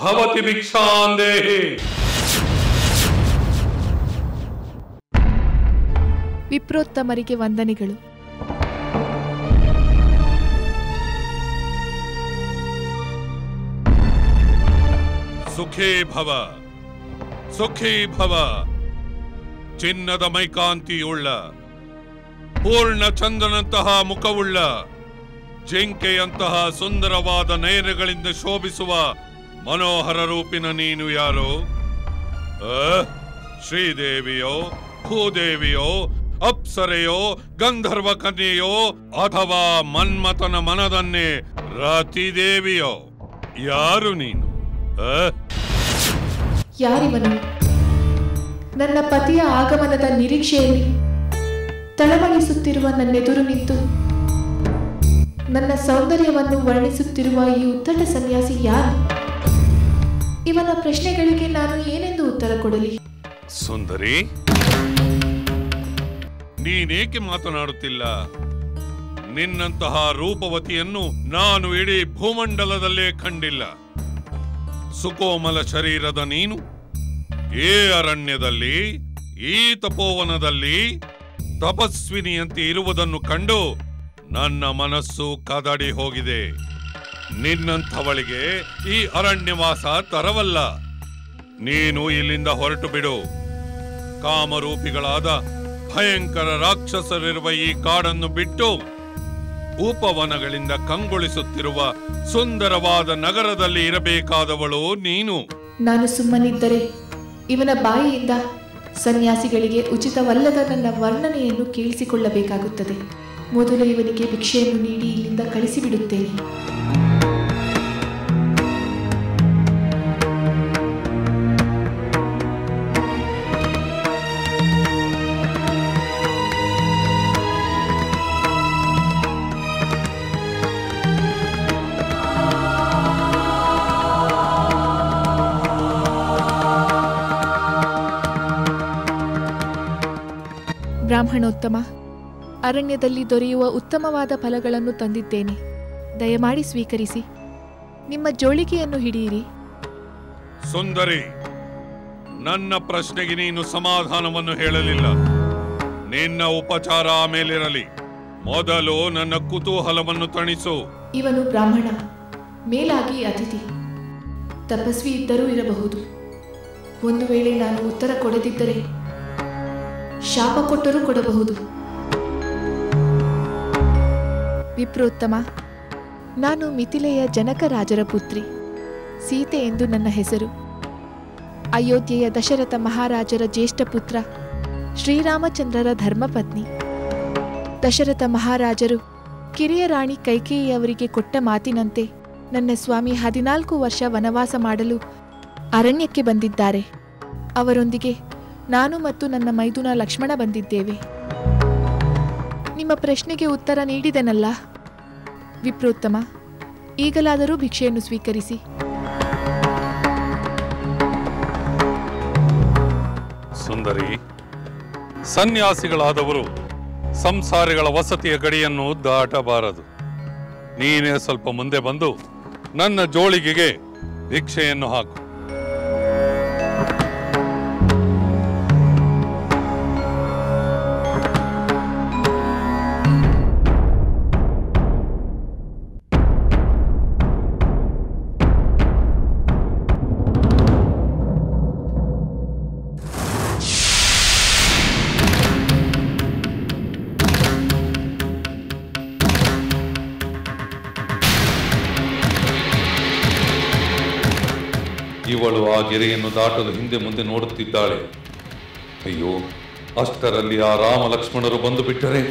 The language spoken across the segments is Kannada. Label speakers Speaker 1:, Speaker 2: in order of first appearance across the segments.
Speaker 1: ಭವತಿ ಭಿಕ್ಷಾಂದೇಹಿ.
Speaker 2: ವಿಪ್ರೋತ್ತಮರಿಗೆ ವಂದನೆಗಳು.
Speaker 1: ಸುಖೀ ಭವ, ಸುಖೀ ಭವ. ಚಿನ್ನದ ಮೈಕಾಂತಿಯುಳ್ಳ, ಪೂರ್ಣ ಚಂದ್ರನಂತಹ ಮುಖವುಳ್ಳ, ಜಿಂಕೆಯಂತಹ ಸುಂದರವಾದ ನಯನಗಳಿಂದ ಶೋಭಿಸುವ ಮನೋಹರ ರೂಪಿನ ನೀನು ಯಾರೋ? ಶ್ರೀದೇವಿಯೋ, ಭೂದೇವಿಯೋ, ಅಪ್ಸರೆಯೋ, ಗಂಧರ್ವ ಕನ್ಯೆಯೋ, ಅಥವಾ ಮನ್ಮಥನ ಮನದನ್ನೇ ರತಿದೇವಿಯೋ? ಯಾರು ನೀನು?
Speaker 2: ಯಾರಿವನು? ನನ್ನ ಪತಿಯ ಆಗಮನದ ನಿರೀಕ್ಷೆಯಲ್ಲಿ ತಳಮಳಿಸುತ್ತಿರುವ ನನ್ನೆದುರು ನಿಂತು ನನ್ನ ಸೌಂದರ್ಯವನ್ನು ವರ್ಣಿಸುತ್ತಿರುವ ಈ ಉತ್ತಟ ಸನ್ಯಾಸಿ ಯಾರು? ಇವನ ಪ್ರಶ್ನೆಗಳಿಗೆ ನಾನು ಏನೆಂದು ಉತ್ತರ ಕೊಡಲಿ?
Speaker 1: ಸುಂದರಿ, ನೀನೇಕೆ ಮಾತನಾಡುತ್ತಿಲ್ಲ? ನಿನ್ನಂತಹ ರೂಪವತಿಯನ್ನು ನಾನು ಇಡೀ ಭೂಮಂಡಲದಲ್ಲೇ ಕಂಡಿಲ್ಲ. ಸುಕೋಮಲ ಶರೀರದ ನೀನು ಈ ಅರಣ್ಯದಲ್ಲಿ, ಈ ತಪೋವನದಲ್ಲಿ ತಪಸ್ವಿನಿಯಂತೆ ಇರುವುದನ್ನು ಕಂಡು ನನ್ನ ಮನಸ್ಸು ಕದಡಿ ಹೋಗಿದೆ. ನಿನ್ನಂಥವಳಿಗೆ ಈ ಅರಣ್ಯವಾಸ ತರವಲ್ಲ. ನೀನು ಇಲ್ಲಿಂದ ಹೊರಟು ಬಿಡು. ಕಾಮರೂಪಿಗಳಾದ ಭಯಂಕರ ರಾಕ್ಷಸರಿರುವ ಈ ಕಾಡನ್ನು ಬಿಟ್ಟು ಉಪವನಗಳಿಂದ ಕಂಗೊಳಿಸುತ್ತಿರುವ ಸುಂದರವಾದ ನಗರದಲ್ಲಿ ಇರಬೇಕಾದವಳು ನೀನು.
Speaker 2: ನಾನು ಸುಮ್ಮನಿದ್ದರೆ ಇವನ ಬಾಯಿಯಿಂದ ಸನ್ಯಾಸಿಗಳಿಗೆ ಉಚಿತವಲ್ಲದ ನನ್ನ ವರ್ಣನೆಯನ್ನು ಕೇಳಿಸಿಕೊಳ್ಳಬೇಕಾಗುತ್ತದೆ. ಮೊದಲು ಇವನಿಗೆ ಭಿಕ್ಷೆಯನ್ನು ನೀಡಿ ಇಲ್ಲಿಂದ ಕಳಿಸಿಬಿಡುತ್ತೇನೆ. ಬ್ರಾಹ್ಮಣೋತ್ತಮ, ಅರಣ್ಯದಲ್ಲಿ ದೊರೆಯುವ ಉತ್ತಮವಾದ ಫಲಗಳನ್ನು ತಂದಿದ್ದೇನೆ. ದಯಮಾಡಿ ಸ್ವೀಕರಿಸಿ. ನಿಮ್ಮ ಜೋಳಿಗೆಯನ್ನು ಹಿಡಿಯಿರಿ.
Speaker 1: ಸುಂದರಿ, ನನ್ನ ಪ್ರಶ್ನೆಗೆ ನೀನು ಸಮಾಧಾನವನ್ನು ಹೇಳಲಿಲ್ಲ. ನಿನ್ನ ಉಪಚಾರ ಆಮೇಲಿರಲಿ. ಮೊದಲು ನನ್ನ ಕುತೂಹಲವನ್ನು ತಣಿಸು.
Speaker 2: ಇವನು ಬ್ರಾಹ್ಮಣ, ಮೇಲಾಗಿ ಅತಿಥಿ. ತಪಸ್ವಿ ಇದ್ದರೂ ಇರಬಹುದು. ಒಂದು ವೇಳೆ ನಾನು ಉತ್ತರ ಕೊಡದಿದ್ದರೆ ಶಾಪ ಕೊಟ್ಟರೂ ಕೊಡಬಹುದು. ವಿಪ್ರೋತ್ತಮ, ನಾನು ಮಿಥಿಲೆಯ ಜನಕ ರಾಜರ ಪುತ್ರಿ. ಸೀತೆ ಎಂದು ನನ್ನ ಹೆಸರು. ಅಯೋಧ್ಯೆಯ ದಶರಥ ಮಹಾರಾಜರ ಜ್ಯೇಷ್ಠ ಪುತ್ರ, ಶ್ರೀರಾಮಚಂದ್ರರ ಧರ್ಮಪತ್ನಿ. ದಶರಥ ಮಹಾರಾಜರು ಕಿರಿಯ ರಾಣಿ ಕೈಕೇಯಿಯವರಿಗೆ ಕೊಟ್ಟ ಮಾತಿನಂತೆ ನನ್ನ ಸ್ವಾಮಿ 14 ವರ್ಷ ವನವಾಸ ಮಾಡಲು ಅರಣ್ಯಕ್ಕೆ ಬಂದಿದ್ದಾರೆ. ಅವರೊಂದಿಗೆ ನಾನು ಮತ್ತು ನನ್ನ ಮೈದುನ ಲಕ್ಷ್ಮಣ ಬಂದಿದ್ದೇವೆ. ನಿಮ್ಮ ಪ್ರಶ್ನೆಗೆ ಉತ್ತರ ನೀಡಿದೆನಲ್ಲ ವಿಪ್ರೋತ್ತಮ, ಈಗಲಾದರೂ ಭಿಕ್ಷೆಯನ್ನು ಸ್ವೀಕರಿಸಿ.
Speaker 1: ಸುಂದರಿ, ಸನ್ಯಾಸಿಗಳಾದವರು ಸಂಸಾರಿಗಳ ವಸತಿಯ ಗಡಿಯನ್ನು ದಾಟಬಾರದು. ನೀನೇ ಸ್ವಲ್ಪ ಮುಂದೆ ಬಂದು ನನ್ನ ಜೋಳಿಗೆಗೆ ಭಿಕ್ಷೆಯನ್ನು ಹಾಕು. ಇವಳು ಆ ಗೆರೆಯನ್ನು ದಾಟಲು ಹಿಂದೆ ಮುಂದೆ ನೋಡುತ್ತಿದ್ದಾಳೆ. ಅಯ್ಯೋ, ಅಷ್ಟರಲ್ಲಿ ಆ ರಾಮ ಲಕ್ಷ್ಮಣರು ಬಂದು ಬಿಟ್ಟರೆ.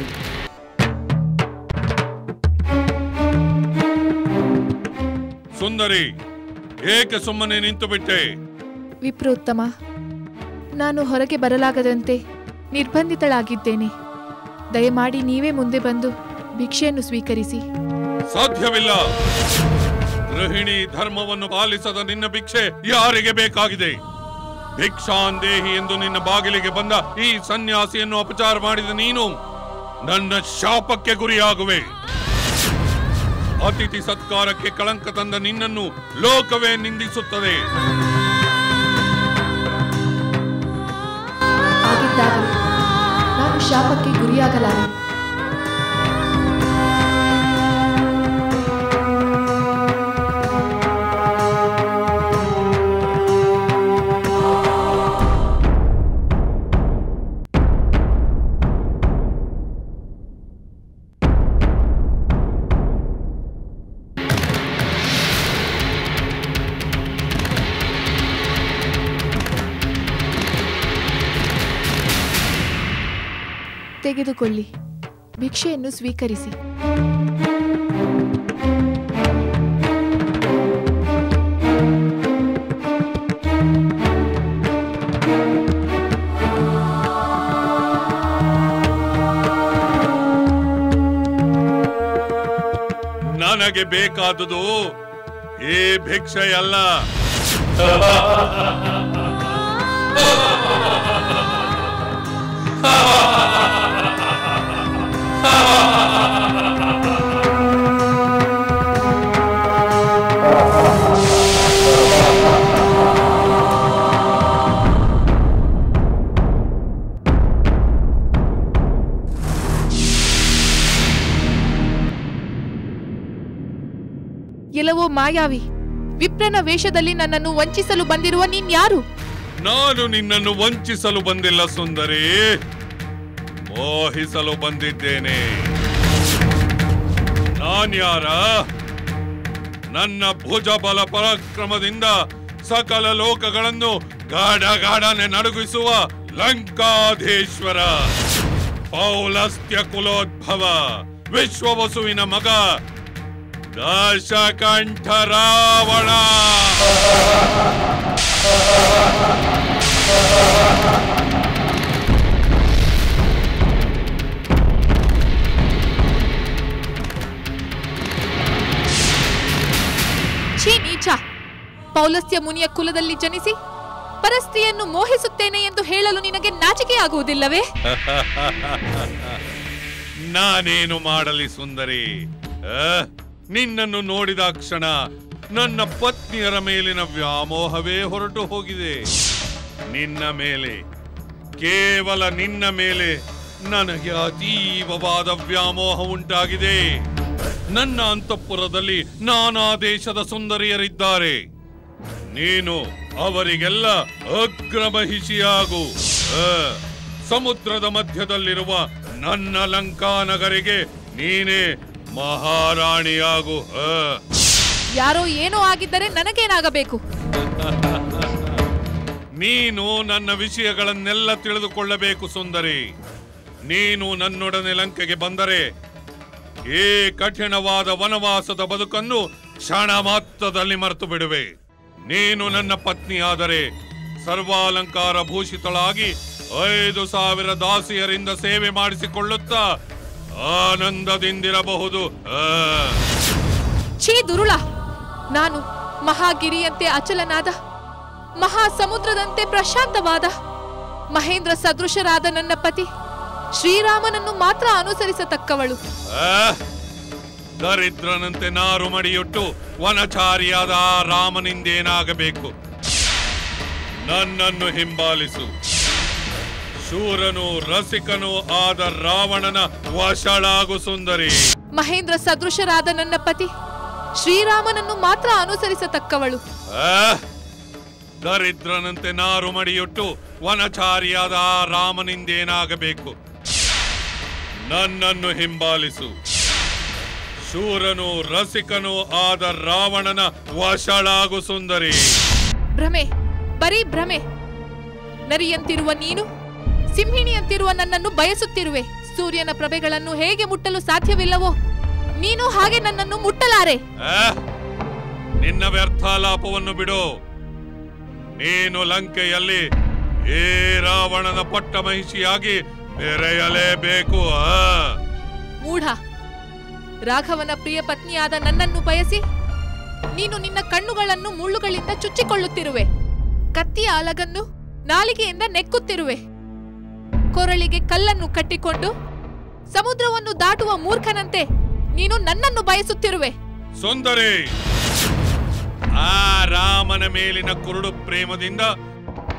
Speaker 1: ಸುಂದರಿ, ಏಕೆ ಸುಮ್ಮನೆ ನಿಂತು ಬಿಟ್ಟೆ?
Speaker 2: ವಿಪ್ರೋತ್ತಮ, ನಾನು ಹೊರಗೆ ಬರಲಾಗದಂತೆ ನಿರ್ಬಂಧಿತಳಾಗಿದ್ದೇನೆ. ದಯಮಾಡಿ ನೀವೇ ಮುಂದೆ ಬಂದು ಭಿಕ್ಷೆಯನ್ನು ಸ್ವೀಕರಿಸಿ.
Speaker 1: ಸಾಧ್ಯವಿಲ್ಲ. ಗೃಹಿಣಿ ಧರ್ಮವನ್ನು ಪಾಲಿಸದ ನಿನ್ನ ಭಿಕ್ಷೆ ಯಾರಿಗೆ ಬೇಕಾಗಿದೆ? ಭಿಕ್ಷಾಂದೇಹಿ ಎಂದು ನಿನ್ನ ಬಾಗಿಲಿಗೆ ಬಂದ ಈ ಸನ್ಯಾಸಿಯನ್ನು ಅಪಚಾರ ಮಾಡಿದ ನೀನು ನನ್ನ ಶಾಪಕ್ಕೆ ಗುರಿಯಾಗುವೆ. ಅತಿಥಿ ಸತ್ಕಾರಕ್ಕೆ ಕಳಂಕ ತಂದ ನಿನ್ನನ್ನು ಲೋಕವೇ ನಿಂದಿಸುತ್ತದೆ.
Speaker 2: ನಾನು ಶಾಪಕ್ಕೆ ಗುರಿಯಾಗಲಾರೆ. ತೆಗೆದುಕೊಳ್ಳಿ, ಭಿಕ್ಷೆಯನ್ನು ಸ್ವೀಕರಿಸಿ.
Speaker 1: ನನಗೆ ಬೇಕಾದುದು ಈ ಭಿಕ್ಷೆಯಲ್ಲ.
Speaker 2: ಎಲ್ಲವೋ ಮಾಯಾವಿ, ವಿಪ್ರನ ವೇಷದಲ್ಲಿ ನನ್ನನ್ನು ವಂಚಿಸಲು ಬಂದಿರುವ ನೀನ್ಯಾರು?
Speaker 1: ನಾನು ನಿನ್ನನ್ನು ವಂಚಿಸಲು ಬಂದಿಲ್ಲ ಸುಂದರಿ, ಮೋಹಿಸಲು ಬಂದಿದ್ದೇನೆ. ನಾನ್ಯಾರ? ನನ್ನ ಭುಜಬಲ ಪರಾಕ್ರಮದಿಂದ ಸಕಲ ಲೋಕಗಳನ್ನು ಗಾಢನೆ ನಡುಗಿಸುವ ಲಂಕಾಧೀಶ್ವರ, ಪೌಲಸ್ತ್ಯ ಕುಲೋದ್ಭವ, ವಿಶ್ವವಸುವಿನ ಮಗ ದಶಕಂಠ ರಾವಣ.
Speaker 2: ಛೀ ನೀಚ! ಪೌಲಸ್ತ್ಯ ಮುನಿಯ ಕುಲದಲ್ಲಿ ಜನಿಸಿ ಪರಸ್ತ್ರೀಯನ್ನು ಮೋಹಿಸುತ್ತೇನೆ ಎಂದು ಹೇಳಲು ನಿನಗೆ ನಾಚಿಕೆಯಾಗುವುದಿಲ್ಲವೇ?
Speaker 1: ನಾನೇನು ಮಾಡಲಿ ಸುಂದರಿ? ನಿನ್ನನ್ನು ನೋಡಿದ ಕ್ಷಣ ನನ್ನ ಪತ್ನಿಯರ ಮೇಲಿನ ವ್ಯಾಮೋಹವೇ ಹೊರಟು ಹೋಗಿದೆ. ನಿನ್ನ ಮೇಲೆ, ಕೇವಲ ನಿನ್ನ ಮೇಲೆ ನನಗೆ ಅತೀವವಾದ ವ್ಯಾಮೋಹ ಉಂಟಾಗಿದೆ. ನನ್ನ ಅಂತಃಪುರದಲ್ಲಿ ನಾನಾ ದೇಶದ ಸುಂದರಿಯರಿದ್ದಾರೆ. ನೀನು ಅವರಿಗೆಲ್ಲ ಅಗ್ರಮಹಿಷಿಯಾಗು. ಸಮುದ್ರದ ಮಧ್ಯದಲ್ಲಿರುವ ನನ್ನ ಲಂಕಾನಗರಿಗೆ ನೀನೇ ಮಹಾರಾಣಿಯಾಗು.
Speaker 2: ಯಾರೋ ಏನೋ ಆಗಿದ್ದರೆ ನನಗೇನಾಗಬೇಕು?
Speaker 1: ನೀನು ನನ್ನ ವಿಷಯಗಳನ್ನೆಲ್ಲ ತಿಳಿದುಕೊಳ್ಳಬೇಕು ಸುಂದರಿ. ನೀನು ನನ್ನೊಡನೆ ಲಂಕೆಗೆ ಬಂದರೆ ಈ ಕಠಿಣವಾದ ವನವಾಸದ ಬದುಕನ್ನು ಕ್ಷಣ ಮಾತ್ರದಲ್ಲಿ ಮರೆತು ಬಿಡುವೆ. ನೀನು ನನ್ನ ಪತ್ನಿಯಾದರೆ ಸರ್ವಾಲಂಕಾರ ಭೂಷಿತಳಾಗಿ 5,000 ದಾಸಿಯರಿಂದ ಸೇವೆ ಮಾಡಿಸಿಕೊಳ್ಳುತ್ತಾ ಆನಂದದಿಂದಿರಬಹುದು.
Speaker 2: ಛೀ ದುರುಳ! ನಾನು ಮಹಾಗಿರಿಯಂತೆ ಅಚಲನಾದ, ಮಹಾ ಸಮುದ್ರದಂತೆ ಪ್ರಶಾಂತವಾದ, ಮಹೇಂದ್ರ ಸದೃಶರಾದ ನನ್ನ ಪತಿ ಶ್ರೀರಾಮನನ್ನು ಮಾತ್ರ ಅನುಸರಿಸತಕ್ಕವಳು.
Speaker 1: ದರಿದ್ರನಂತೆ ನಾರು ಮಡಿಯೊಟ್ಟು ವನಚಾರಿಯಾದ ಆ ರಾಮನಿಂದೇನಾಗಬೇಕು? ನನ್ನನ್ನು ಹಿಂಬಾಲಿಸು. ಶೂರನು ರಸಿಕನು ಆದ ರಾವಣನ ವಶಳಾಗು ಸುಂದರಿ.
Speaker 2: ಮಹೇಂದ್ರ ಸದೃಶರಾದ ನನ್ನ ಪತಿ ಶ್ರೀರಾಮನನ್ನು ಮಾತ್ರ ಅನುಸರಿಸತಕ್ಕವಳು.
Speaker 1: ದರಿದ್ರನಂತೆ ನಾರು ಮಡಿಯೊಟ್ಟು ವನಚಾರಿಯಾದ ಆ ರಾಮನಿಂದೇನಾಗಬೇಕು? ನನ್ನನ್ನು ಹಿಂಬಾಲಿಸು. ಶೂರನು ರಸಿಕನು ಆದ ರಾವಣನ ವಶಳಾಗು ಸುಂದರಿ.
Speaker 2: ಭ್ರಮೆ, ಬರೀ ಭ್ರಮೆ. ನರಿಯಂತಿರುವ ನೀನು ಸಿಂಹಿಣಿಯಂತಿರುವ ನನ್ನನ್ನು ಬಯಸುತ್ತಿರುವೆ. ಸೂರ್ಯನ ಪ್ರಭೆಗಳನ್ನು ಹೇಗೆ ಮುಟ್ಟಲು ಸಾಧ್ಯವಿಲ್ಲವೋ ನೀನು ಹಾಗೆ ನನ್ನನ್ನು ಮುಟ್ಟಲಾರೆ.
Speaker 1: ನಿನ್ನ ವ್ಯರ್ಥಾಲಾಪವನ್ನು ಬಿಡು. ನೀನು ಲಂಕೆಯಲ್ಲಿ ಈ ರಾವಣನ ಪಟ್ಟ ಮಹಿಷಿಯಾಗಿ ಮೆರೆಯಲೇಬೇಕು.
Speaker 2: ಮೂಢ! ರಾಘವನ ಪ್ರಿಯ ಪತ್ನಿಯಾದ ನನ್ನನ್ನು ಬಯಸಿ ನೀನು ನಿನ್ನ ಕಣ್ಣುಗಳನ್ನು ಮುಳ್ಳುಗಳಿಂದ ಚುಚ್ಚಿಕೊಳ್ಳುತ್ತಿರುವೆ. ಕತ್ತಿಯ ಅಲಗನ್ನು ನಾಲಿಗೆಯಿಂದ ನೆಕ್ಕುತ್ತಿರುವೆ. ಕೊರಳಿಗೆ ಕಲ್ಲನ್ನು ಕಟ್ಟಿಕೊಂಡು ಸಮುದ್ರವನ್ನು ದಾಟುವ ಮೂರ್ಖನಂತೆ ನೀನು ನನ್ನನ್ನು ಬಯಸುತ್ತಿರುವೆ.
Speaker 3: ಸುಂದರಿ, ಆ ರಾಮನ ಮೇಲಿನ ಕುರುಡು ಪ್ರೇಮದಿಂದ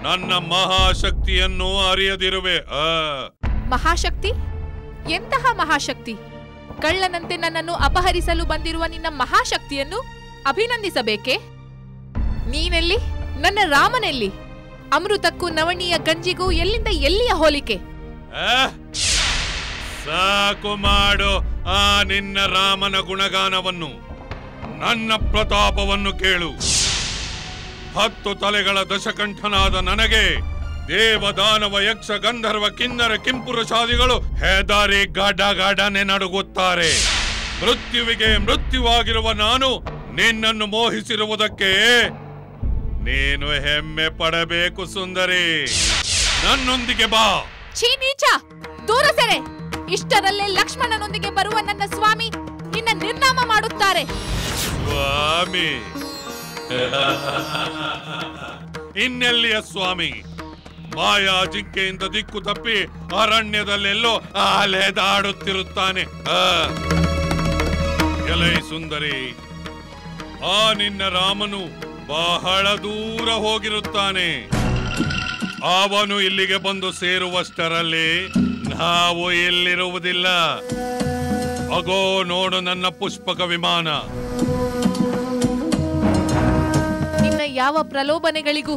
Speaker 3: ನನ್ನ ಮಹಾಶಕ್ತಿಯನ್ನು ಅರಿಯದಿರುವೆ.
Speaker 2: ಮಹಾಶಕ್ತಿ? ಎಂತಹ ಮಹಾಶಕ್ತಿ? ಕಳ್ಳನಂತೆ ನನ್ನನ್ನು ಅಪಹರಿಸಲು ಬಂದಿರುವ ನಿನ್ನ ಮಹಾಶಕ್ತಿಯನ್ನು ಅಭಿನಂದಿಸಬೇಕೆ? ನೀನೆಲ್ಲಿ? ನನ್ನ ರಾಮನೆಲ್ಲಿ? ಅಮೃತಕ್ಕೂ ನವಣಿಯ ಗಂಜಿಗೂ ಎಲ್ಲಿಂದ ಎಲ್ಲಿಯ ಹೋಲಿಕೆ?
Speaker 3: ಸಾಕು ಮಾಡು ಆ ನಿನ್ನ ರಾಮನ ಗುಣಗಾನವನ್ನು. ನನ್ನ ಪ್ರತಾಪವನ್ನು ಕೇಳು. 10 ತಲೆಗಳ ದಶಕಂಠನಾದ ನನಗೆ ದೇವದಾನವ ಯಕ್ಷ ಗಂಧರ್ವ ಕಿನ್ನರ ಕಿಂಪುರುಷಾದಿಗಳು ಹೆದರಿ ಗಾಢನೆ ನಡುಗುತ್ತಾರೆ. ಮೃತ್ಯುವಿಗೆ ಮೃತ್ಯುವಾಗಿರುವ ನಾನು ನಿನ್ನನ್ನು ಮೋಹಿಸಿರುವುದಕ್ಕೆ ನೀನು ಹೆಮ್ಮೆ ಪಡಬೇಕು ಸುಂದರಿ. ನನ್ನೊಂದಿಗೆ ಬಾ.
Speaker 2: ಛೀ ನೀಚ, ದೂರ ಸೆರೆ. ಇಷ್ಟರಲ್ಲೇ ಲಕ್ಷ್ಮಣನೊಂದಿಗೆ ಬರುವ ನನ್ನ ಸ್ವಾಮಿ ನಿನ್ನ ನಿರ್ನಾಮ ಮಾಡುತ್ತಾರೆ.
Speaker 3: ಸ್ವಾಮಿ? ಇನ್ನೆಲ್ಲಿಯ ಸ್ವಾಮಿ? ಮಾಯಾ ಜಿಂಕೆಯಿಂದ ದಿಕ್ಕು ತಪ್ಪಿ ಅರಣ್ಯದಲ್ಲೆಲ್ಲೋ ಅಲೆದಾಡುತ್ತಿರುತ್ತಾನೆ. ಎಲೈ ಸುಂದರಿ, ಆ ನಿನ್ನ ರಾಮನು ಬಹಳ ದೂರ ಹೋಗಿರುತ್ತಾನೆ. ಅವನು ಇಲ್ಲಿಗೆ ಬಂದು ಸೇರುವಷ್ಟರಲ್ಲಿ ನಾವು ಎಲ್ಲಿರುವುದಿಲ್ಲ. ಅಗೋ ನೋಡು ನನ್ನ ಪುಷ್ಪಕ ವಿಮಾನ.
Speaker 2: ನಿನ್ನ ಯಾವ ಪ್ರಲೋಭನೆಗಳಿಗೂ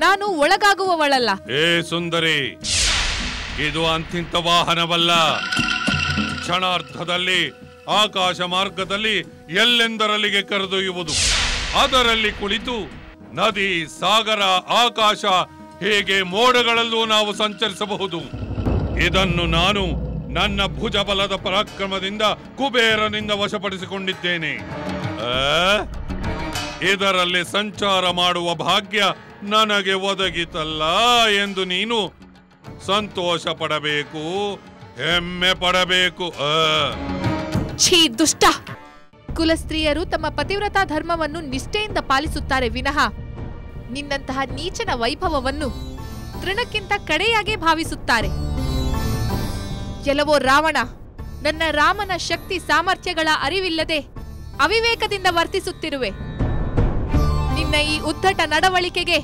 Speaker 2: ನಾನು ಒಳಗಾಗುವವಳಲ್ಲ.
Speaker 3: ಏ ಸುಂದರಿ, ಇದು ಅಂತಿಂತ ವಾಹನವಲ್ಲ. ಕ್ಷಣಾರ್ಧದಲ್ಲಿ ಆಕಾಶ ಮಾರ್ಗದಲ್ಲಿ ಎಲ್ಲೆಂದರಲ್ಲಿಗೆ ಕರೆದೊಯ್ಯುವುದು. ಅದರಲ್ಲಿ ಕುಳಿತು ನದಿ, ಸಾಗರ, ಆಕಾಶ ಹೀಗೆ ಮೋಡಗಳಲ್ಲೂ ನಾವು ಸಂಚರಿಸಬಹುದು. ಇದನ್ನು ನಾನು ನನ್ನ ಭುಜಬಲದ ಪರಾಕ್ರಮದಿಂದ ಕುಬೇರನಿಂದ ವಶಪಡಿಸಿಕೊಂಡಿದ್ದೇನೆ. ಇದರಲ್ಲಿ ಸಂಚಾರ ಮಾಡುವ ಭಾಗ್ಯ ನನಗೆ ಒದಗಿತಲ್ಲ ಎಂದು ನೀನು ಸಂತೋಷ ಪಡಬೇಕು, ಹೆಮ್ಮೆ ಪಡಬೇಕು.
Speaker 2: ಛೀ ದುಷ್ಟ! ಕುಲಸ್ತ್ರೀಯರು ತಮ್ಮ ಪತಿವ್ರತಾ ಧರ್ಮವನ್ನು ನಿಷ್ಠೆಯಿಂದ ಪಾಲಿಸುತ್ತಾರೆ ವಿನಃ ನಿನ್ನಂತಹ ನೀಚನ ವೈಭವವನ್ನು ತೃಣಕ್ಕಿಂತ ಕಡೆಯಾಗಿ ಭಾವಿಸುತ್ತಾರೆ. ಎಲ್ಲವೋ ರಾವಣ, ನನ್ನ ರಾಮನ ಶಕ್ತಿ ಸಾಮರ್ಥ್ಯಗಳ ಅರಿವಿಲ್ಲದೆ ಅವಿವೇಕದಿಂದ ವರ್ತಿಸುತ್ತಿರುವೆ. ನಿನ್ನ ಈ ಉದ್ದಟ ನಡವಳಿಕೆಗೆ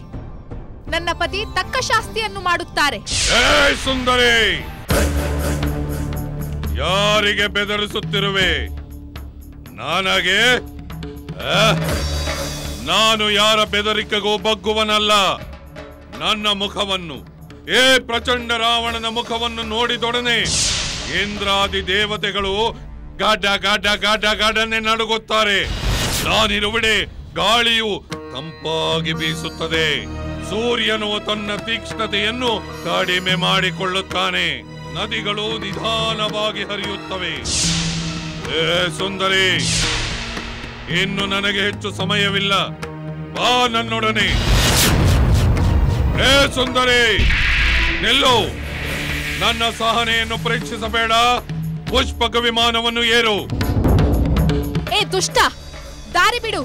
Speaker 2: ನನ್ನ ಪತಿ ತಕ್ಕ ಶಾಸ್ತಿಯನ್ನು ಮಾಡುತ್ತಾರೆ.
Speaker 3: ಸುಂದರಿ, ಯಾರಿಗೆ ಬೆದರಿಸುತ್ತಿರುವೆ? ನನಗೆ? ನಾನು ಯಾರ ಬೆದರಿಕೆಗೂ ಬಗ್ಗುವನಲ್ಲ. ನನ್ನ ಮುಖವನ್ನು, ಪ್ರಚಂಡ ರಾವಣನ ಮುಖವನ್ನು ನೋಡಿದೊಡನೆ ಇಂದ್ರಾದಿ ದೇವತೆಗಳು ಗಾಢನೆ ನಡುಗುತ್ತಾರೆ. ನಾನಿರುವಿಡೆ ಗಾಳಿಯು ತಂಪಾಗಿ ಬೀಸುತ್ತದೆ. ಸೂರ್ಯನು ತನ್ನ ತೀಕ್ಷ್ಣತೆಯನ್ನು ಕಡಿಮೆ ಮಾಡಿಕೊಳ್ಳುತ್ತಾನೆ. ನದಿಗಳು ನಿಧಾನವಾಗಿ ಹರಿಯುತ್ತವೆ. ಸುಂದರಿ, ಇನ್ನು ನನಗೆ ಹೆಚ್ಚು ಸಮಯವಿಲ್ಲ. ಬಾ ನನ್ನೊಡನೆ. ಸುಂದರಿ, ನಿಲ್ಲು. ನನ್ನ ಸಹನೆಯನ್ನು ಪರೀಕ್ಷಿಸಬೇಡ. ಪುಷ್ಪಕ ವಿಮಾನವನ್ನು ಏರು.
Speaker 2: ದುಷ್ಟ, ದಾರಿ ಬಿಡು.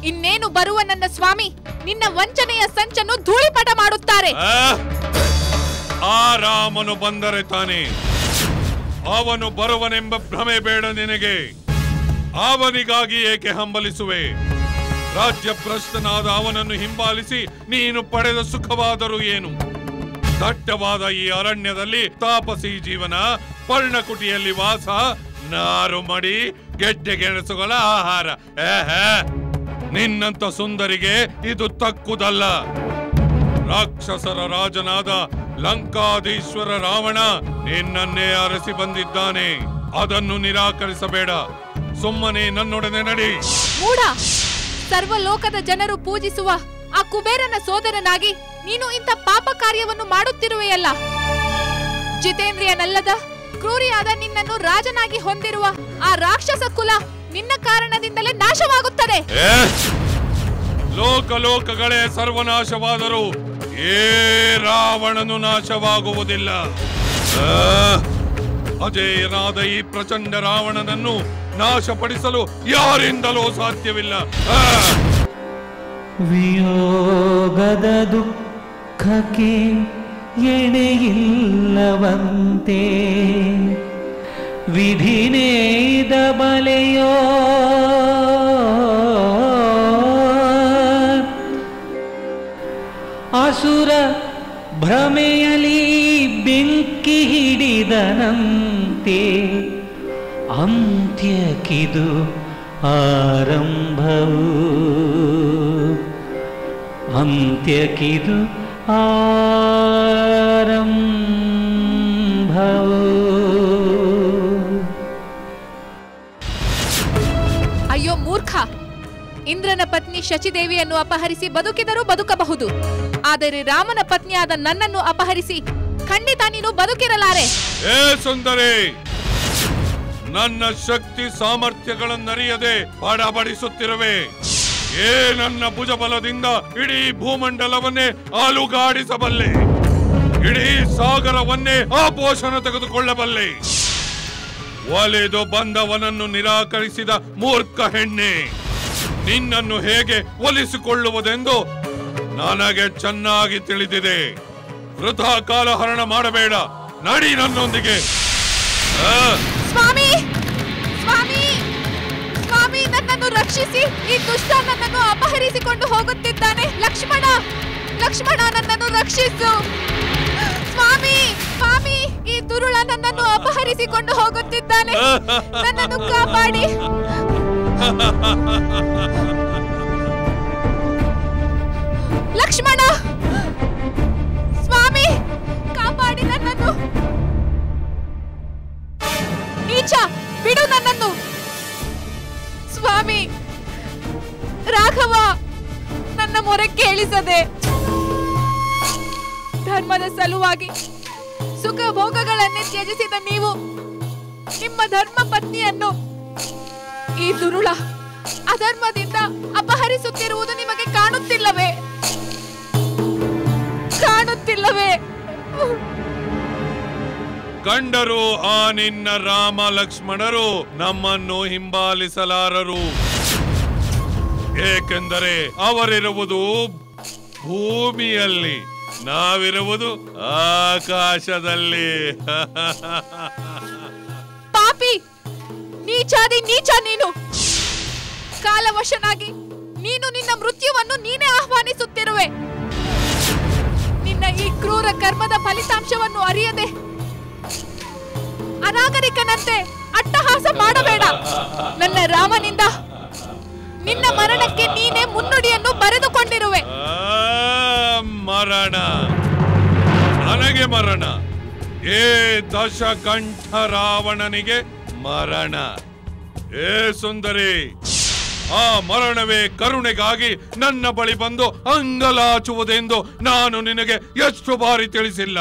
Speaker 2: ಇನ್ನೇನು ಬರುವ ನನ್ನ ಸ್ವಾಮಿ ನಿನ್ನ ವಂಚನೆಯ ಸಂಚನ್ನು ಧೂಳಿಪಟ ಮಾಡುತ್ತಾರೆ.
Speaker 3: ಆ ರಾಮನು ಬಂದರೆ ತಾನೆ. ಅವನು ಬರುವನೆಂಬ ಭ್ರಮೆ ಬೇಡ ನಿನಗೆ. ಅವನಿಗಾಗಿ ಏಕೆ ಹಂಬಲಿಸುವೆ? ರಾಜ್ಯ ಭ್ರಷ್ಟನಾದ ಅವನನ್ನು ಹಿಂಬಾಲಿಸಿ ನೀನು ಪಡೆದ ಸುಖವಾದರೂ ಏನು? ದಟ್ಟವಾದ ಈ ಅರಣ್ಯದಲ್ಲಿ ತಾಪಸಿ ಜೀವನ, ಪರ್ಣಕುಟಿಯಲ್ಲಿ ವಾಸ, ನಾರು ಮಡಿ, ಗೆಡ್ಡೆ ಗೆಣಸುಗಳ ಆಹಾರ. ನಿನ್ನಂತ ಸುಂದರಿಗೆ ಇದು ತಕ್ಕುದಲ್ಲ. ರಾಕ್ಷಸರ ರಾಜನಾದ ಲಂಕಾಧೀಶ್ವರ ರಾವಣ ನಿನ್ನನ್ನೇ ಅರಸಿ ಬಂದಿದ್ದಾನೆ. ಅದನ್ನು ನಿರಾಕರಿಸಬೇಡ. ಸುಮ್ಮನೆ ನನ್ನೊಡನೆ ನಡಿ.
Speaker 2: ಮೂಢ! ಸರ್ವಲೋಕದ ಜನರು ಪೂಜಿಸುವ ಆ ಕುಬೇರನ ಸೋದರನಾಗಿ ನೀನು ಇಂಥ ಪಾಪ ಕಾರ್ಯವನ್ನು ಮಾಡುತ್ತಿರುವೆಯಲ್ಲ. ಜಿತೇಂದ್ರಿಯನಲ್ಲದ ಕ್ರೂರಿಯಾದ ನಿನ್ನನ್ನು ರಾಜನಾಗಿ ಹೊಂದಿರುವ ಆ ರಾಕ್ಷಸ ಕುಲ ನಿನ್ನ ಕಾರಣದಿಂದಲೇ ನಾಶವಾಗುತ್ತದೆ.
Speaker 3: ಲೋಕಗಳೇ ಸರ್ವನಾಶವಾದರೂ ರಾವಣನು ನಾಶವಾಗುವುದಿಲ್ಲ. ಅಜೇಯನಾದ ಈ ಪ್ರಚಂಡ ರಾವಣನನ್ನು ನಾಶಪಡಿಸಲು ಯಾರಿಂದಲೂ ಸಾಧ್ಯವಿಲ್ಲ.
Speaker 4: ವಿಯೋಗದ ದುಃಖಕ್ಕೆ ಎಣೆಯಿಲ್ಲವಂತೆ ವಿಧಿನೇದ ಬಲೆಯೋ ಅಸುರ ಭ್ರಮೆಯಲಿ ಬೆಂಕಿ ಹಿಡಿದನಂತೆ ಅಂತ್ಯಕ್ಕಿದು ಆರಂಭವು ಅಂತ್ಯಕ್ಕಿದು ಆರಂಭವು.
Speaker 2: ಅಯ್ಯೋ ಮೂರ್ಖ! ಇಂದ್ರನ ಪತ್ನಿ ಶಚಿದೇವಿಯನ್ನು ಅಪಹರಿಸಿ ಬದುಕಿದರೂ ಬದುಕಬಹುದು, ಆದರೆ ರಾಮನ ಪತ್ನಿಯಾದ ನನ್ನನ್ನು ಅಪಹರಿಸಿ ಖಂಡಿತ ನೀನು ಬದುಕಿರಲಾರೆ.
Speaker 3: ಏ ಸುಂದರಿ, ನನ್ನ ಶಕ್ತಿ ಸಾಮರ್ಥ್ಯಗಳನ್ನರಿಯದೆ ಬಡಬಡಿಸುತ್ತಿರುವೆ. ನನ್ನ ಭುಜಬಲದಿಂದ ಇಡೀ ಭೂಮಂಡಲವನ್ನೇ ಅಲುಗಾಡಿಸಬಲ್ಲೆ, ಇಡೀ ಸಾಗರವನ್ನೇ ಆಪೋಷಣ ತೆಗೆದುಕೊಳ್ಳಬಲ್ಲೆ. ಒಲೆದು ಬಂದವನನ್ನು ನಿರಾಕರಿಸಿದ ಮೂರ್ಖ ಹೆಣ್ಣೆ, ನಿನ್ನನ್ನು ಹೇಗೆ ಒಲಿಸಿಕೊಳ್ಳುವುದೆಂದು ನನಗೆ ಚೆನ್ನಾಗಿ ತಿಳಿದಿದೆ. ವೃಥಾ ಕಾಲಹರಣ ಮಾಡಬೇಡ, ನಡಿ ನನ್ನೊಂದಿಗೆ.
Speaker 2: ಸ್ವಾಮಿ, ಸ್ವಾಮಿ, ಸ್ವಾಮಿ, ನನ್ನನ್ನು ರಕ್ಷಿಸಿ! ಈ ದುಷ್ಟ ನನ್ನನ್ನು ಅಪಹರಿಸಿಕೊಂಡು ಹೋಗುತ್ತಿದ್ದಾನೆ. ಲಕ್ಷ್ಮಣ, ಲಕ್ಷ್ಮಣ, ನನ್ನನ್ನು ರಕ್ಷಿಸು! ಸ್ವಾಮಿ, ಸ್ವಾಮಿ, ಈ ದುರುಳ ನನ್ನನ್ನು ಅಪಹರಿಸಿಕೊಂಡು ಹೋಗುತ್ತಿದ್ದಾನೆ. ನನ್ನನ್ನು ಕಾಪಾಡಿ. ಲಕ್ಷ್ಮಣ, ಸ್ವಾಮಿ, ಕಾಪಾಡಿ ನನ್ನನ್ನು. ನೀಚ, ಬಿಡು ನನ್ನನ್ನು. ಸ್ವಾಮಿ, ರಾಘವ ನನ್ನ ಮೊರೆ ಕೇಳಿಸದೆ ಧರ್ಮದ ಸಲುವಾಗಿ ಸುಖ ಭೋಗಗಳನ್ನೇ ತ್ಯಜಿಸಿದ ನೀವು ನಿಮ್ಮ ಧರ್ಮ ಪತ್ನಿಯನ್ನು ಈ ದುರುಳ ಅಧರ್ಮದಿಂದ ಅಪಹರಿಸುತ್ತಿರುವುದು ನಿಮಗೆ ಕಾಣುತ್ತಿಲ್ಲವೇ? ಕಾಣುತ್ತಿಲ್ಲವೇ?
Speaker 3: ಕಂಡರು ಆ ನಿನ್ನ ರಾಮ ಲಕ್ಷ್ಮಣರು ನಮ್ಮನ್ನು ಹಿಂಬಾಲಿಸಲಾರರು, ಏಕೆಂದರೆ ಅವರಿರುವುದು ಭೂಮಿಯಲ್ಲಿ, ನಾವಿರುವುದು ಆಕಾಶದಲ್ಲಿ.
Speaker 2: ಪಾಪಿ, ನೀಚಾದಿ ನೀಚ ನೀನು! ಕಾಲವಶನಾಗಿ ನೀನು ನಿನ್ನ ಮೃತ್ಯುವನ್ನು ನೀನೇ ಆಹ್ವಾನಿಸುತ್ತಿರುವೆ. ನಿನ್ನ ಈ ಕ್ರೂರ ಕರ್ಮದ ಫಲಿತಾಂಶವನ್ನು ಅರಿಯದೆ ಅನಾಗರಿಕನಂತೆ ಅಟ್ಟಹಾಸ ಮಾಡಬೇಡ. ನನ್ನ ರಾಮನಿಂದ ನಿನ್ನ ಮರಣಕ್ಕೆ ನೀನೇ ಮುನ್ನುಡಿಯನ್ನು ಬರೆದುಕೊಂಡಿರುವೆ.
Speaker 3: ಮರಣ, ನನಗೆ ಮರಣ. ಏ ದಶಕಂಠ ರಾವಣನಿಗೆ ಮರಣ. ಏ ಸುಂದರಿ, ಆ ಮರಣವೇ ಕರುಣೆಗಾಗಿ ನನ್ನ ಬಳಿ ಬಂದು ಅಂಗಲಾಚುವುದೆಂದು ನಾನು ನಿನಗೆ ಎಷ್ಟು ಬಾರಿ ತಿಳಿಸಿಲ್ಲ?